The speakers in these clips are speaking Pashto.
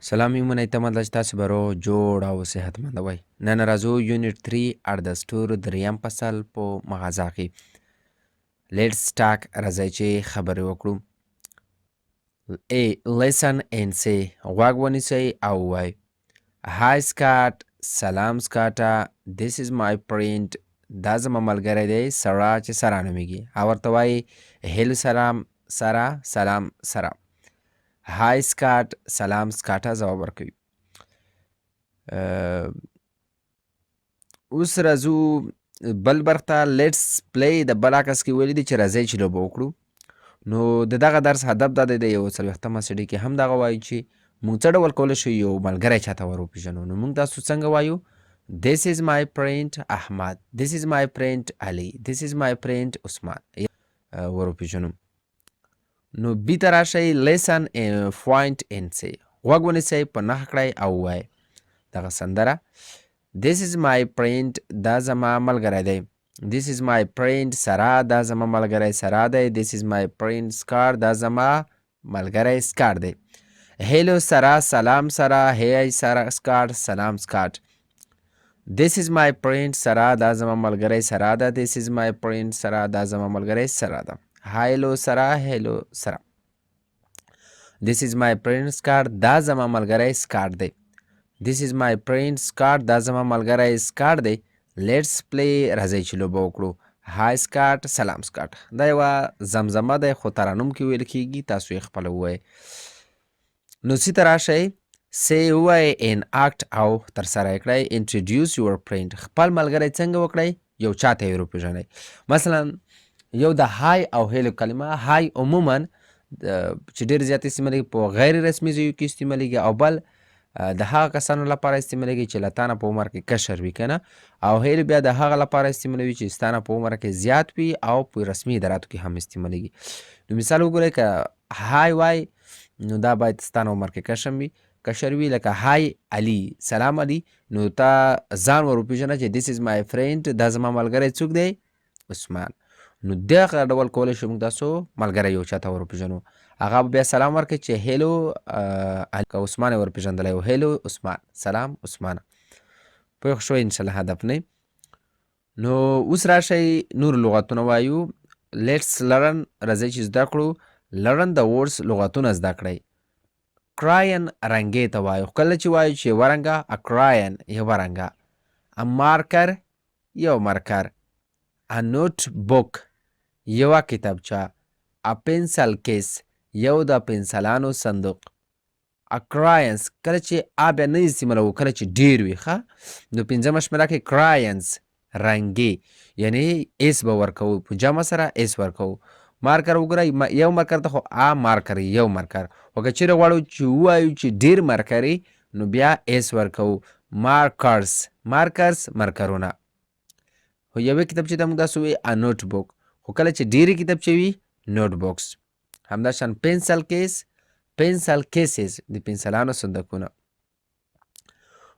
سلام یمنه تمه ده چې تاسې به روغ جوړ او صحتمنده وئ. نن راځو یونټ 3 اردستور دریم فصل په مغازه کې لیټس ټاک راځئ چې خبرې وکړو. listen and say غوږ ونیسئ او ووایئ Hi Scott سلام سکاټه This is my friend دا زما ملګری دی سره چې سره نومیږي او ورته وایي هیلو سلام سره سلام سره Hi Scott سلام سکاټه ځواب ورکوي. اوس راځو بل برخ ته لیټس پلی د بل عکس کې ویلي دي چې راځئ چې لوبه وکړو. نو د دغه درس هدف دا دی د یو څلوېښتمه سړي کې هم دغه وایو چې موږ څه ډول کولی شو یو ملګری چاته ور وپېژنو. نو موږ تاسو څنګه وایو This is my friend احمد This is my friend علي This is my friend عثمان ور وپېژنو. نو بي ته راشئ listen and point and say غوږ ونیسئ په نښه کړئ او ووایئ دغه سندره This is my friend دا زما ملګری دی This is my friend سره دا زما ملګری سره دی This is my friend سکار دا زما ملګری سکار دی هیلو سره سلام سره هی سره سکار سلام سکار This is my friend سره دا زما ملګری سره ده This is my friend سره دا زما ملګری سره ده هیلو سره هیلو سره This is my friend سکار دا زما ملګری سکار دی This is my friend سکاټ دا زما ملګری سکاټ دی لیټس پلی راځئ چې لوبه وکړو. های سکاټ سلام سکاټ دا یوه زمزمه دی خو ترانوم کې ویل کېږي تاسو یې خپله ووایئ. نو سی ته راشئ سی ووایئ ان اکټ او ترسره یې کړئ انټروډیوس یور فرینډ خپل ملګری څنګه وکړئ یو چاته یې وروپېژنئ. مثلا یو د های او هیلو کلمه های عموما چې ډېر زیات استعمالېږي په غیر رسمي ځایو کې استعمالېږي او بل د هغه کسانو لپاره استعمالېږي چې له تا نه په عمر کې کشر وي که نه او هیلو بیا د هغه لپاره استعمالوي چې ستا نه په عمر کې زیات وي او په رسمي اداراتو کې هم استعمالېږي. نو مثال وګورئ که های وای نو دا باید ستا نه عمر کې کشر وي لکه های علي سلام علي نو تا ځان ور وپېژنه چې This is my friend دا زما ملګری څوک دی عثمان. نو دغه ډول کولی شو موږ تاسو ملګری یو چاته ور وپېژنو هغه به بیا سلام ورکړي چې هیلو که عثمان یې ورپېژندلی و هیلو عثمان سلام عثمانه پوه شوئ انشاءالله هدف نه. نو اوس راشئ نور لغتونه وایو لیټس لرن راځئ چې زده کړو لرن د ورډس لغتونه زده کړئ. کراین رنګې ته وایو کله چې وایو چې یوه رنګه اکراین یوه رنګه مارکر یو مرکر نوټ بوک یوه کتابچه پنسل کیس یو د پنسلانو صندوق کراینس کله چې بیا نه استعمالوو کله چې ډېر وي ښه نو پنځمه شمېره کې کراینس رنګې یعنې ایس به ورکوو په جمع سره ایس ورکوو. مارکر وګورئ یو مارکر ته خو مارکر یو مارکر خو که چیرې غواړو چې ووایو چې ډېر مارکر نو بیا ایس ورکوو مارکرز مارکرونه خو یوې کتابچې ته موږ داسې وایي نوټ بوک خو کله چې ډېرې کتابچې وي نوټ بوکس همداشان پنسل کیس پنسل کیسز د پنسلانو صندوقونه.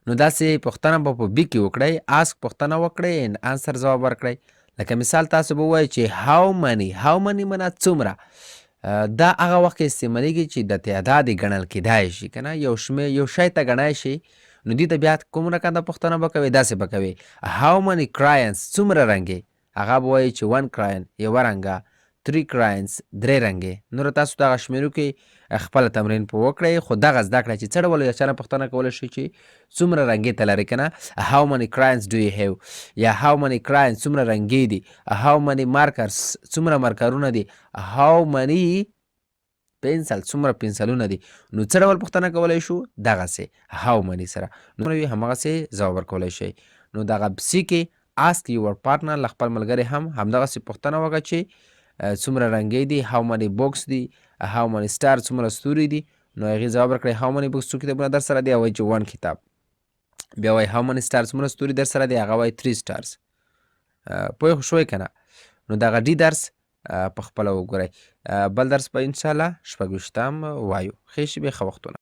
نو داسې پوښتنه به په بي کې وکړئ آسک پوښتنه وکړئ ان انسر ځواب ورکړئ. لکه مثال تاسو به ووایئ چې هاو منی منه څومره دا هغه وخت کې استعمالېږي چې د تعداد یې ګڼل کېدای شي که نه یو شی ته ګڼی شي نو دې ته بیا کوم رقم پوښتنه به کوئ داسې به کوئ هاو منی کراینس څومره رنګې هغه به وایي چې 1 کراین یوه رنګه 3 کراینس 3 رنګې. نور تاسو دغه شمیرو کې خپله تمرین په وکړئ خو دغه زده کړئ چې څه ډول یو چا نه پوښتنه کولی شي چې څومره رنګې ته لرې که نه هاو منی کراینس ډو یو هیو یا هاو منی کراینس څومره رنګې دي هاو منی مارکرس څومره مارکرونه دي هاو منی پنسل څومره پنسلونه دي. نو څه ډول پوښتنه کولی شو دغسې هاو منی سره نو همغسې ځواب ورکولی شئ. نو دغه سی کې آسک یور پارټنر له خپل ملګري هم همدغسې پوښتنه وکړه چې څومره رنګې دي هاو منی بوکس دي هاو منی سټار څومره ستوري دي نو هغې ځواب ورکړئ هاو منی بوکس څو کتابونه در سره دي هغه وایي چې 1 کتاب بیا وایي هاو منی سټار څومره ستوري در سره دي هغه وایي 3 سټارز پوه شوئ که نه. نو دغه ډي درس په خپله وګورئ بل درس به انشاءالله 26 وایو ښې شېبې ښه وختونه.